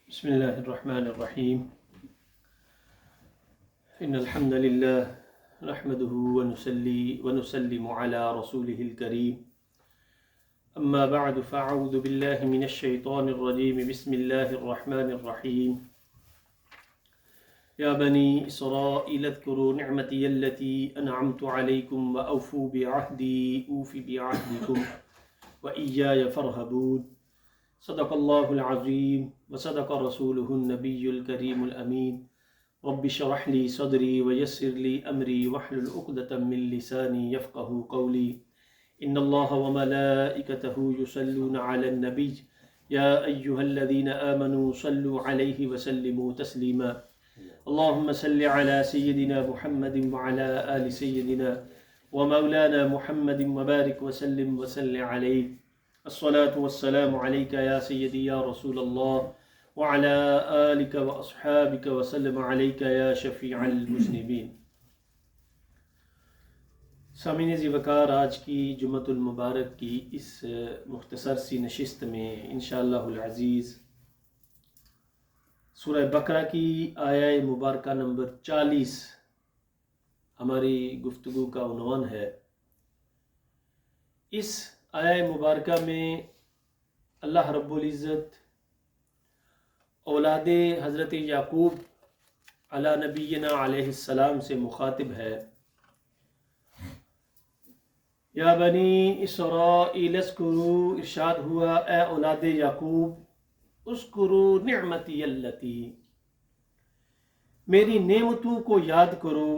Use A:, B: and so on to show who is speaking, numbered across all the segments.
A: بسم الله الرحمن الرحيم إن الحمد لله نحمده ونسلم على رسوله الكريم أما بعد فأعوذ بالله من الشيطان الرجيم بسم الله الرحمن الرحيم يا بني إسرائيل اذكروا نعمتي التي أنعمت عليكم وأوفوا بعهدي أوف بعهدكم وإياي فارهبون صدق الله العظيم وصدق رسوله النبي الكريم الأمين رب اشرح لي صدري ويسر لي أمري واحلل عقدة من لساني يفقهوا قولي إن الله وملائكته يصلون على النبي يا أيها الذين آمنوا صلوا عليه وسلموا تسليما اللهم صل على سيدنا محمد وعلى آل سيدنا ومولانا محمد وبارك وسلم عليه الصلاة والسلام عليك يا سيدي يا رسول الله وعلى آلك وأصحابك وسلم عليك يا شفيع المذنبين. سامعین ذی وقار، آج کی جمعۃ المبارک کی اس مختصر سی نشست میں انشاءاللہ العزیز سورہ بقرہ کی آیہ مبارکہ نمبر 40 ہماری گفتگو کا عنوان ہے۔ اس آیہ مبارکہ میں اللہ رب العزت اولاد حضرت یعقوب علی نبینا علیہ السلام سے مخاطب ہے۔ یا بنی اسرائیل اذکروا، ارشاد ہوا اے اولاد یعقوب، اذکروا نعمتی اللتی، میری نعمتوں کو یاد کرو،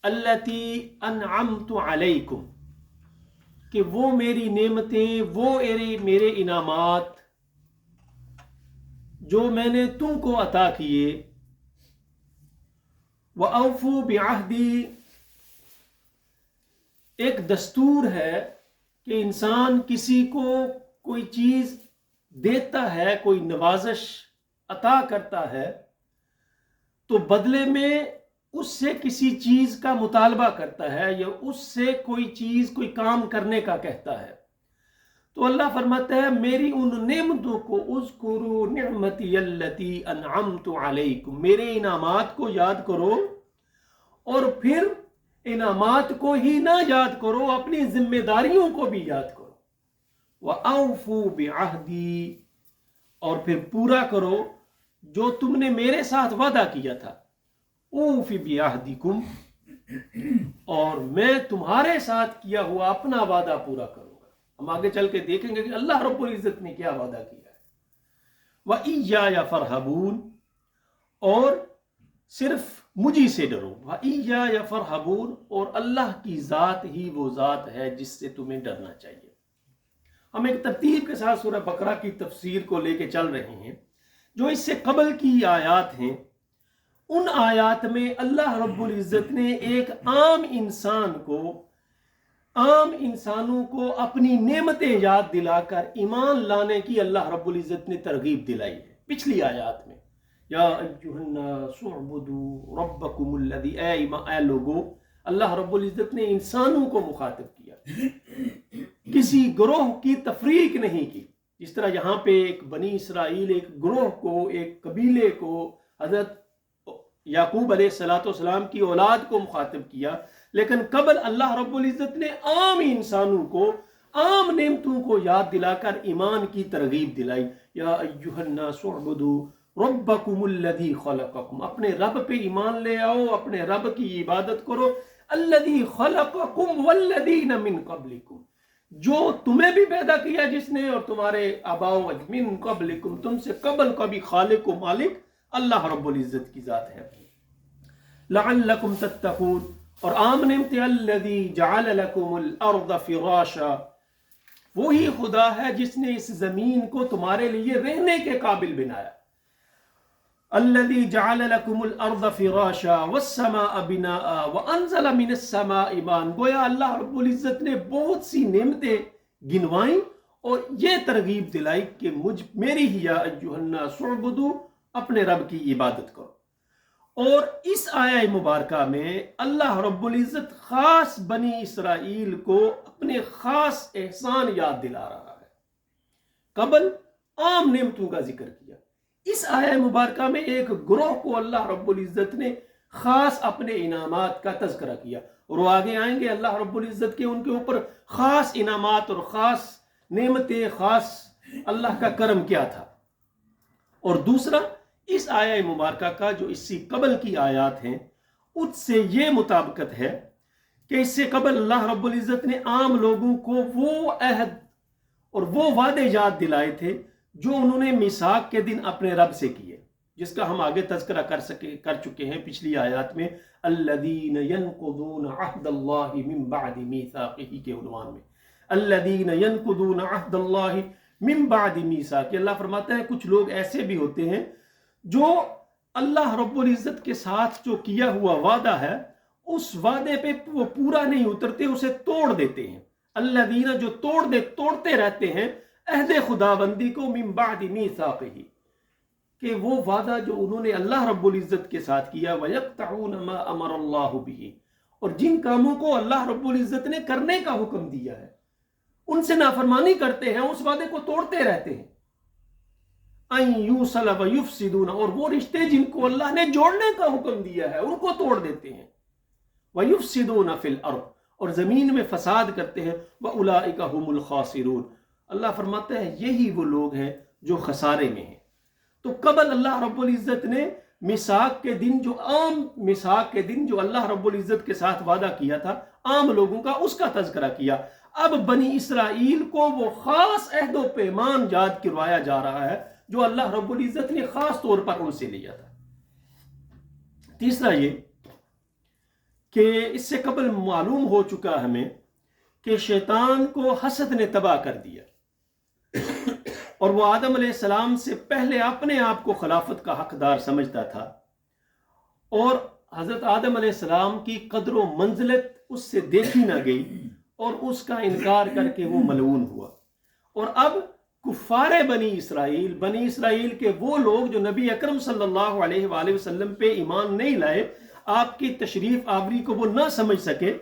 A: اللتی انعمت علیکم، کہ وہ میری نعمتیں، وہ میرے انعامات جو میں نے تم کو عطا کیے۔ وَأَوْفُوا بِعَهْدِي، ایک دستور ہے کہ انسان کسی کو کوئی چیز دیتا ہے، کوئی نوازش عطا کرتا ہے تو بدلے میں اس سے کسی چیز کا مطالبہ کرتا ہے یا اس سے کوئی چیز، کوئی کام کرنے کا کہتا ہے۔ تو اللہ فرماتا ہے میری ان نعمتوں کو، اذکروا نعمتی اللتی انعمت علیکم، میرے انعامات کو یاد کرو، اور پھر انعامات کو ہی نہ یاد کرو، اپنی ذمہ داریوں کو بھی یاد کرو۔ وَأَوْفُوا بِعَهْدِي، اور پھر پورا کرو جو تم نے میرے ساتھ وعدہ کیا تھا۔ اوفی بعہدکم، اور میں تمہارے ساتھ کیا ہوا اپنا وعدہ پورا کروں گا۔ ہم آگے چل کے دیکھیں گے کہ اللہ رب العزت نے کیا وعدہ کیا ہے۔ وَإِيَّايَ فَارْهَبُونَ، اور صرف مجھی سے ڈرو۔ وَإِيَّايَ فَارْهَبُونَ، اور اللہ کی ذات ہی وہ ذات ہے جس سے تمہیں ڈرنا چاہیے۔ ہم ایک ترتیب کے ساتھ سورہ بقرہ کی تفسیر کو لے کے چل رہے ہیں۔ جو اس سے قبل کی آیات ہیں، ان آیات میں اللہ رب العزت نے ایک عام انسانوں کو اپنی نعمتیں یاد دلا کر ایمان لانے کی اللہ رب العزت نے ترغیب دلائی ہے۔ پچھلی آیات میں یا ایھا الناس اعبدوا ربکم الذی، اے لوگو، اللہ رب العزت نے انسانوں کو مخاطب کیا، کسی گروہ کی تفریق نہیں کی۔ جس طرح یہاں پہ ایک بنی اسرائیل، ایک گروہ کو، ایک قبیلے کو، حضرت یعقوب علیہ السلام کی اولاد کو مخاطب کیا، لیکن قبل اللہ رب العزت نے عام انسانوں کو عام نعمتوں کو یاد دلا کر ایمان کی ترغیب دلائی۔ یا ایھا الناس اعبدوا ربکم الذی خلقکم، اپنے رب پہ ایمان لے آؤ، اپنے رب کی عبادت کرو۔ الذی خلقکم والذین من قبلکم، جو تمہیں بھی پیدا کیا جس نے، اور تمہارے آباء و من قبلکم، تم سے قبل کا بھی خالق و مالک اللہ رب العزت کی ذات ہے۔ لعلکم تتقون، اور عام نعمت الذی جعل لکم الارض فراشا، وہی خدا ہے جس نے اس زمین کو تمہارے لیے رہنے کے قابل بنایا۔ الذی جعل لکم الارض فراشا والسماء بناء وانزل من السماء ماء، گویا اللہ رب العزت نے بہت سی نعمتیں گنوائیں اور یہ ترغیب دلائی کہ میری ہی یا ایھا الناس اعبدوا، اپنے رب کی عبادت کرو۔ اور اس آیہ مبارکہ میں اللہ رب العزت خاص بنی اسرائیل کو اپنے خاص احسان یاد دلا رہا ہے۔ قبل عام نعمتوں کا ذکر کیا۔ اس آیہ مبارکہ میں ایک گروہ کو اللہ رب العزت نے خاص اپنے انعامات کا تذکرہ کیا، اور وہ آگے آئیں گے اللہ رب العزت کے ان کے اوپر خاص انعامات اور خاص نعمتیں، خاص اللہ کا کرم کیا تھا۔ اور دوسرا، اس آیہ مبارکہ کا جو اس سے قبل کی آیات ہیں اس سے یہ مطابقت ہے کہ اس سے قبل اللہ رب العزت نے عام لوگوں کو وہ عہد اور وہ وعدے یاد دلائے تھے جو انہوں نے میثاق کے دن اپنے رب سے کیے، جس کا ہم آگے تذکرہ کر چکے ہیں پچھلی آیات میں، الذین ینقضون عہد اللہ من بعد میثاقہ کے عنوان میں، الذین ینقضون عہد اللہ من بعد میثاقہ۔ اللہ فرماتا ہے کچھ لوگ ایسے بھی ہوتے ہیں جو اللہ رب العزت کے ساتھ جو کیا ہوا وعدہ ہے اس وعدے پہ وہ پورا نہیں اترتے، اسے توڑ دیتے ہیں۔ الذین جو توڑتے رہتے ہیں عہد خداوندی کو، من بعد میثاقہ، کہ وہ وعدہ جو انہوں نے اللہ رب العزت کے ساتھ کیا، وَيَقْطَعُونَ مَا أَمَرَ اللَّهُ بِهِ، اور جن کاموں کو اللہ رب العزت نے کرنے کا حکم دیا ہے ان سے نافرمانی کرتے ہیں، اس وعدے کو توڑتے رہتے ہیں۔ أَن يُوصَلَ وَيُفْسِدُونَ، اور وہ رشتے جن کو اللہ نے جوڑنے کا حکم دیا ہے ان کو توڑ دیتے ہیں۔ وَيُفْسِدُونَ فِي الْأَرْضِ، اور زمین میں فساد کرتے ہیں۔ وَأُولَئِكَ هُمُ الْخَاسِرُونَ، اللہ فرماتا ہے یہی وہ لوگ ہیں جو خسارے میں ہیں۔ تو قبل اللہ رب العزت نے میثاق کے دن جو عام میثاق کے دن جو اللہ رب العزت کے ساتھ وعدہ کیا تھا عام لوگوں کا، اس کا تذکرہ کیا۔ اب بنی اسرائیل کو وہ خاص عہد و پیمان یاد کروایا جا رہا ہے جو اللہ رب العزت نے خاص طور پر ان سے لیا تھا۔ تیسرا یہ کہ اس سے قبل معلوم ہو چکا ہمیں کہ شیطان کو حسد نے تباہ کر دیا، اور وہ آدم علیہ السلام سے پہلے اپنے آپ کو خلافت کا حقدار سمجھتا تھا، اور حضرت آدم علیہ السلام کی قدر و منزلت اس سے دیکھی نہ گئی، اور اس کا انکار کر کے وہ ملعون ہوا۔ اور اب کفار بنی اسرائیل کے وہ لوگ جو نبی اکرم صلی اللہ علیہ وآلہ وسلم پہ ایمان نہیں لائے، آپ کی تشریف آوری کو وہ نہ سمجھ سکے،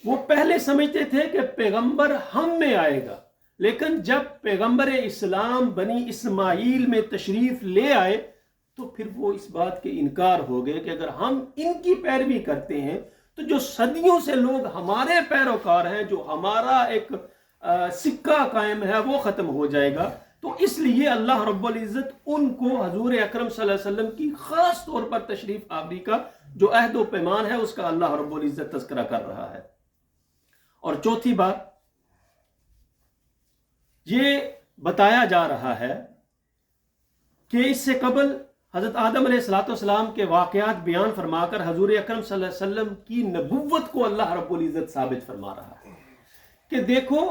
A: وہ پہلے سمجھتے تھے کہ پیغمبر ہم میں آئے گا، لیکن جب پیغمبر اسلام بنی اسماعیل میں تشریف لے آئے تو پھر وہ اس بات کے انکار ہو گئے کہ اگر ہم ان کی پیروی کرتے ہیں تو جو صدیوں سے لوگ ہمارے پیروکار ہیں، جو ہمارا ایک سکہ قائم ہے، وہ ختم ہو جائے گا۔ تو اس لیے اللہ رب العزت ان کو حضور اکرم صلی اللہ علیہ وسلم کی خاص طور پر تشریف آوری کا جو عہد و پیمان ہے اس کا اللہ رب العزت تذکرہ کر رہا ہے۔ اور چوتھی بات یہ بتایا جا رہا ہے کہ اس سے قبل حضرت آدم علیہ السلام کے واقعات بیان فرما کر حضور اکرم صلی اللہ علیہ وسلم کی نبوت کو اللہ رب العزت ثابت فرما رہا ہے کہ دیکھو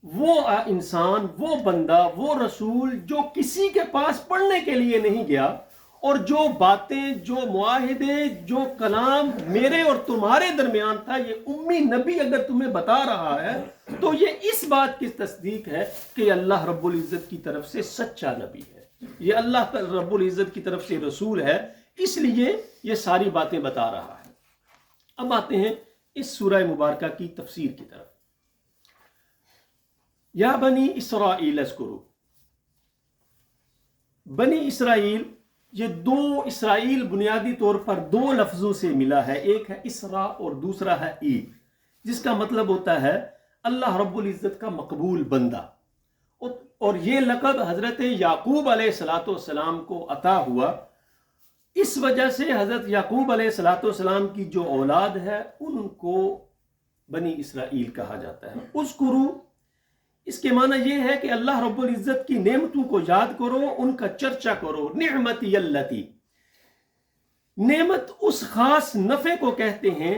A: وہ انسان، وہ بندہ، وہ رسول جو کسی کے پاس پڑھنے کے لیے نہیں گیا، اور جو باتیں، جو معاہدے، جو کلام میرے اور تمہارے درمیان تھا، یہ امی نبی اگر تمہیں بتا رہا ہے تو یہ اس بات کی تصدیق ہے کہ اللہ رب العزت کی طرف سے سچا نبی ہے، یہ اللہ رب العزت کی طرف سے رسول ہے، اس لیے یہ ساری باتیں بتا رہا ہے۔ اب آتے ہیں اس سورہ مبارکہ کی تفسیر کی طرف۔ یا بنی اسرائیل اذکروا، بنی اسرائیل، یہ دو اسرائیل بنیادی طور پر دو لفظوں سے ملا ہے، ایک ہے اسرا اور دوسرا ہے عید، جس کا مطلب ہوتا ہے اللہ رب العزت کا مقبول بندہ۔ اور یہ لقب حضرت یعقوب علیہ السلام کو عطا ہوا، اس وجہ سے حضرت یعقوب علیہ السلام کی جو اولاد ہے ان کو بنی اسرائیل کہا جاتا ہے۔ اذکروا، اس کے معنی یہ ہے کہ اللہ رب العزت کی نعمتوں کو یاد کرو، ان کا چرچا کرو۔ نعمتی اللتی، نعمت اس خاص نفع کو کہتے ہیں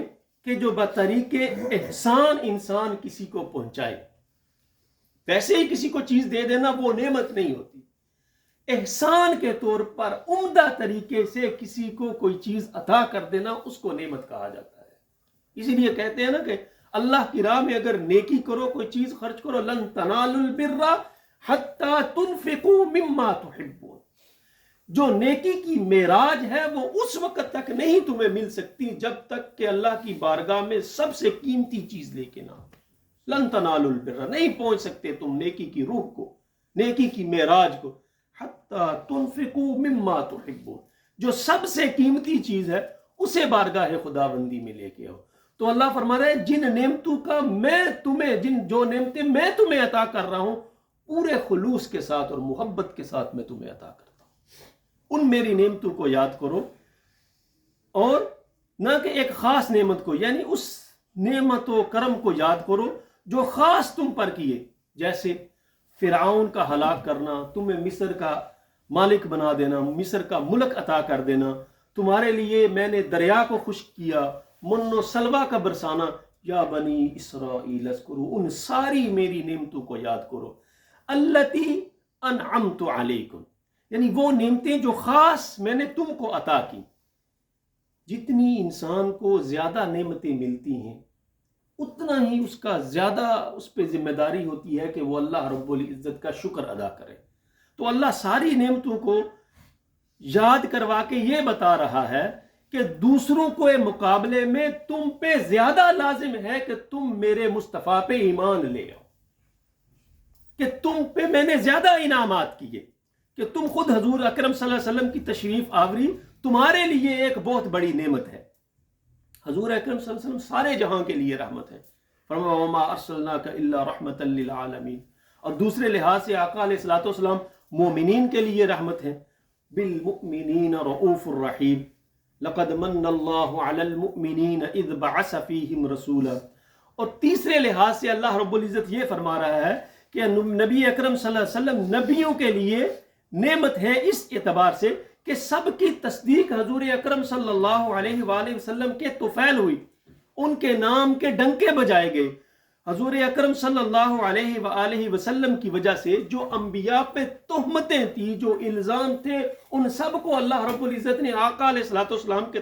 A: کہ جو بطریق احسان انسان کسی کو پہنچائے۔ ویسے ہی کسی کو چیز دے دینا وہ نعمت نہیں ہوتی، احسان کے طور پر عمدہ طریقے سے کسی کو کوئی چیز عطا کر دینا اس کو نعمت کہا جاتا ہے۔ اسی لیے کہتے ہیں نا کہ اللہ کی راہ میں اگر نیکی کرو، کوئی چیز خرچ کرو، لن تنالوا البر حتی تنفقوا مما تحبون، جو نیکی کی معراج ہے وہ اس وقت تک نہیں تمہیں مل سکتی جب تک کہ اللہ کی بارگاہ میں سب سے قیمتی چیز لے کے نہ آؤ۔ لن تنالوا البر، نہیں پہنچ سکتے تم نیکی کی روح کو نیکی کی معراج کو، حتی تنفقوا مما تحبون، جو سب سے قیمتی چیز ہے اسے بارگاہ خداوندی میں لے کے آؤ۔ تو اللہ فرما رہا ہے جن نعمتوں کا میں تمہیں، جو نعمتیں میں تمہیں عطا کر رہا ہوں، پورے خلوص کے ساتھ اور محبت کے ساتھ میں تمہیں عطا کرتا ہوں، ان میری نعمتوں کو یاد کرو، اور نہ کہ ایک خاص نعمت کو، یعنی اس نعمت و کرم کو یاد کرو جو خاص تم پر کیے، جیسے فرعون کا ہلاک کرنا، تمہیں مصر کا مالک بنا دینا، مصر کا ملک عطا کر دینا، تمہارے لیے میں نے دریا کو خشک کیا، من و سلوا کا برسانا، یا بنی اسرائیل اذکروا، ان ساری میری نعمتوں کو یاد کرو، التی انعمت علیکم، یعنی وہ نعمتیں جو خاص میں نے تم کو عطا کی۔ جتنی انسان کو زیادہ نعمتیں ملتی ہیں اتنا ہی اس کا زیادہ اس پہ ذمہ داری ہوتی ہے کہ وہ اللہ رب العزت کا شکر ادا کرے۔ تو اللہ ساری نعمتوں کو یاد کروا کے یہ بتا رہا ہے کہ دوسروں کو مقابلے میں تم پہ زیادہ لازم ہے کہ تم میرے مصطفیٰ پہ ایمان لے آؤ، کہ تم پہ میں نے زیادہ انعامات کیے، کہ تم خود حضور اکرم صلی اللہ علیہ وسلم کی تشریف آوری تمہارے لیے ایک بہت بڑی نعمت ہے۔ حضور اکرم صلی اللہ علیہ وسلم سارے جہاں کے لیے رحمت ہے، فرمایا وما ارسلناک الا رحمتا للعالمین، اور دوسرے لحاظ سے آقا علیہ الصلوۃ والسلام مومنین کے لیے رحمت ہے، بالمؤمنین رؤوف الرحیم، لقد من اللہ علی المؤمنین اذ بعث فیہم رسولا، اور تیسرے لحاظ سے اللہ رب العزت یہ فرما رہا ہے کہ نبی اکرم صلی اللہ علیہ وسلم نبیوں کے لیے نعمت ہے اس اعتبار سے کہ سب کی تصدیق حضور اکرم صلی اللہ علیہ وآلہ وسلم کے طفیل ہوئی، ان کے نام کے ڈنکے بجائے گئے۔ حضور اکرم صلی اللہ علیہ وآلہ وسلم کی وجہ سے جو انبیاء پہ تہمتیں تھی، جو الزام تھے، ان سب کو اللہ رب العزت نے آقا علیہ الصلوۃ والسلام کے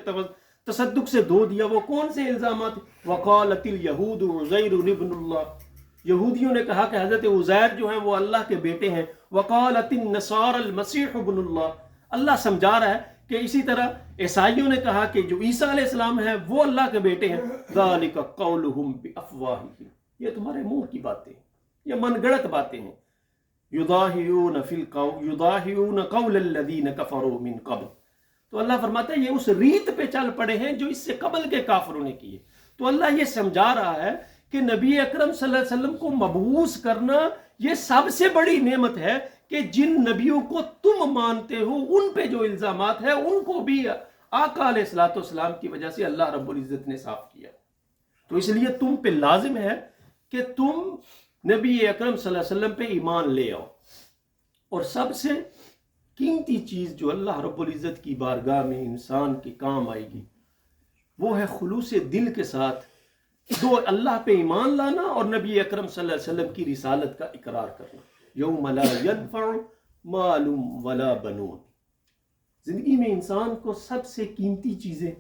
A: تصدق سے دھو دیا۔ وہ کون سے الزامات؟ وقالت الیہود عزیر ابن اللہ، یہودیوں نے کہا کہ حضرت عزیر جو ہیں وہ اللہ کے بیٹے ہیں۔ وقالت النصارى المسیح ابن اللہ، اللہ سمجھا رہا ہے کہ اسی طرح عیسائیوں نے کہا کہ جو عیسیٰ علیہ السلام ہیں وہ اللہ کے بیٹے ہیں۔ ذالک قولہم بافواہہم، یہ تمہارے منہ کی باتیں ہیں، یہ من گڑت باتیں ہیں۔ یضاہئون قول الذین کفروا من قبل، تو اللہ فرماتا ہے یہ اس ریت پہ چل پڑے ہیں جو اس سے قبل کے کافروں نے کیے۔ تو اللہ یہ سمجھا رہا ہے کہ نبی اکرم صلی اللہ علیہ وسلم کو مبعوث کرنا یہ سب سے بڑی نعمت ہے، کہ جن نبیوں کو تم مانتے ہو ان پہ جو الزامات ہیں ان کو بھی آقا علیہ الصلوۃ والسلام کی وجہ سے اللہ رب العزت نے صاف کیا۔ تو اس لیے تم پہ لازم ہے کہ تم نبی اکرم صلی اللہ علیہ وسلم پہ ایمان لے آؤ، اور سب سے قیمتی چیز جو اللہ رب العزت کی بارگاہ میں انسان کے کام آئے گی وہ ہے خلوص دل کے ساتھ دو اللہ پہ ایمان لانا اور نبی اکرم صلی اللہ علیہ وسلم کی رسالت کا اقرار کرنا۔ یوم لا ينفع مال ولا بنون، زندگی میں انسان کو سب سے قیمتی چیزیں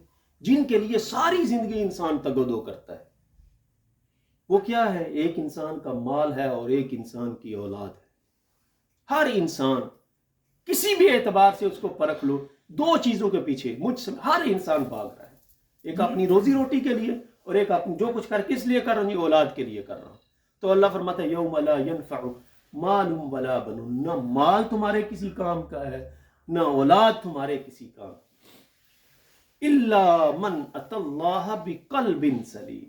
A: جن کے لیے ساری زندگی انسان تگودو کرتا ہے وہ کیا ہے؟ ایک انسان کا مال ہے اور ایک انسان کی اولاد ہے۔ ہر انسان کسی بھی اعتبار سے اس کو پرکھ لو، دو چیزوں کے پیچھے ہر انسان بھاگ رہا ہے، ایک اپنی روزی روٹی کے لیے اور ایک اپنی جو کچھ کس لیے کر رہا ہوں، اولاد کے لیے کر رہا ہوں۔ تو اللہ فرماتا ہے یوم لا ينفع مال ولا بنون، نہ مال تمہارے کسی کام کا ہے نہ اولاد تمہارے کسی کام کی، الا من اتى اللہ بقلب سلیم،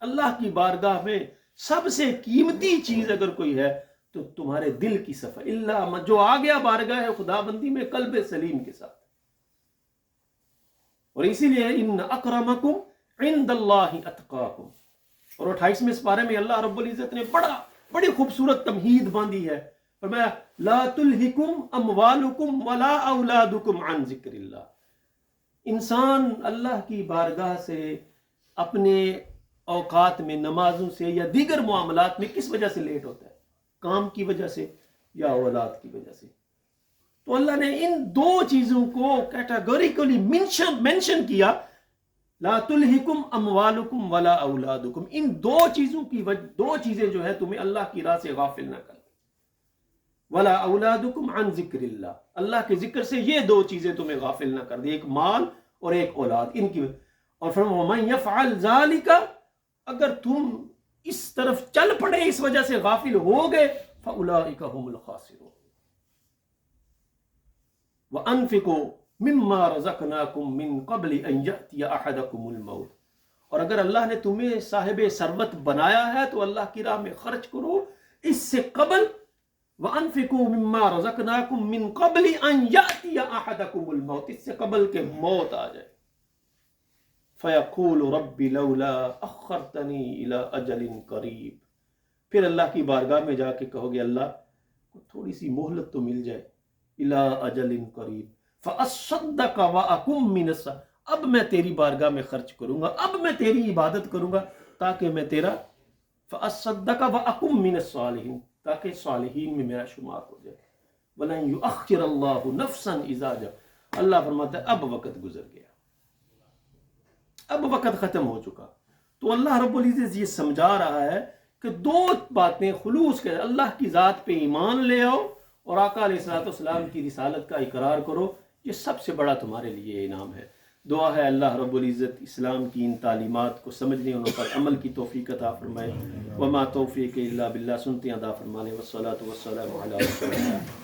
A: اللہ کی بارگاہ میں سب سے قیمتی چیز اگر کوئی ہے تو تمہارے دل کی صفائی، الا جو آ گیا بارگاہ خدا بندی میں قلب سلیم کے ساتھ۔ اور اسی لیے ان اکرمکم عند اللہ اتقاکم، اور 28ویں سپارے میں اللہ رب العزت نے بڑی خوبصورت تمہید باندھی ہے، فرمایا لا تلہکم اموالکم ولا اولادکم عن ذکر اللہ، انسان اللہ کی بارگاہ سے اپنے اوقات میں نمازوں سے یا دیگر معاملات میں کس وجہ سے لیٹ ہوتا ہے؟ کام کی وجہ سے یا اولاد کی وجہ سے۔ تو اللہ نے ان دو چیزوں کو کیٹاگوریکلی منشن کیا، لا تلہکم اموالکم ولا اولادکم، ان دو چیزوں کی دو چیزیں جو ہے تمہیں اللہ کی راہ سے غافل نہ کر، ولا اولادکم عن ذکر اللہ، اللہ کے ذکر سے یہ دو چیزیں تمہیں غافل نہ کر دیں، ایک مال اور ایک اولاد، ان کی۔ اور فرمایا ومن یفعل ذلک، اگر تم اس طرف چل پڑے اس وجہ سے غافل ہو گئے، فأولئک هم الخاسرون وأنفقوا مما رزقناکم من قبل ان یأتی احدکم الموت، اور اگر اللہ نے تمہیں صاحب ثروت بنایا ہے تو اللہ کی راہ میں خرچ کرو اس سے قبل، وَأَنفِقُوا مِمَّا رَزَقْنَاكُم مِّن قَبْلِ أَن يَأْتِيَ أَحَدَكُمُ الْمَوْتُ، اس سے قبل کہ موت آ جائے، فَيَقُولُ رَبِّ لَوْلَا أَخَّرْتَنِي إِلَىٰ أَجَلٍ قَرِيبٍ، پھر اللہ کی بارگاہ میں جا کے کہو گے اللہ کو تھوڑی سی مہلت تو مل جائے، إِلَىٰ أَجَلٍ قَرِيبٍ فَأَصَّدَّقَ وَأَكُن مِّنَ الصَّالِحِينَ، اب میں تیری بارگاہ میں خرچ کروں گا، اب میں تیری عبادت کروں گا تاکہ میں تیرا فَأَصَّدَّقَ وَأَكُن مِّنَ الصَّالِحِينَ، تاکہ صالحین میں میرا شمار ہو جائے۔ وَلَن يُؤَخِّرَ اللَّهُ نَفْسًا إِذَا جَاءَ، اللہ فرماتا ہے اب وقت گزر گیا، اب وقت ختم ہو چکا۔ تو اللہ رب العزت یہ سمجھا رہا ہے کہ دو باتیں خلوص کے اللہ کی ذات پہ ایمان لے آؤ اور آقا علیہ السلام کی رسالت کا اقرار کرو، یہ سب سے بڑا تمہارے لیے انعام ہے۔ دعا ہے اللہ رب العزت اسلام کی ان تعلیمات کو سمجھنے اور ان پر عمل کی توفیق عطا فرمائے۔ وما توفیق الا باللہ، سنتے ہیں ادا فرمانے والصلاۃ والسلام علی رسول اللہ۔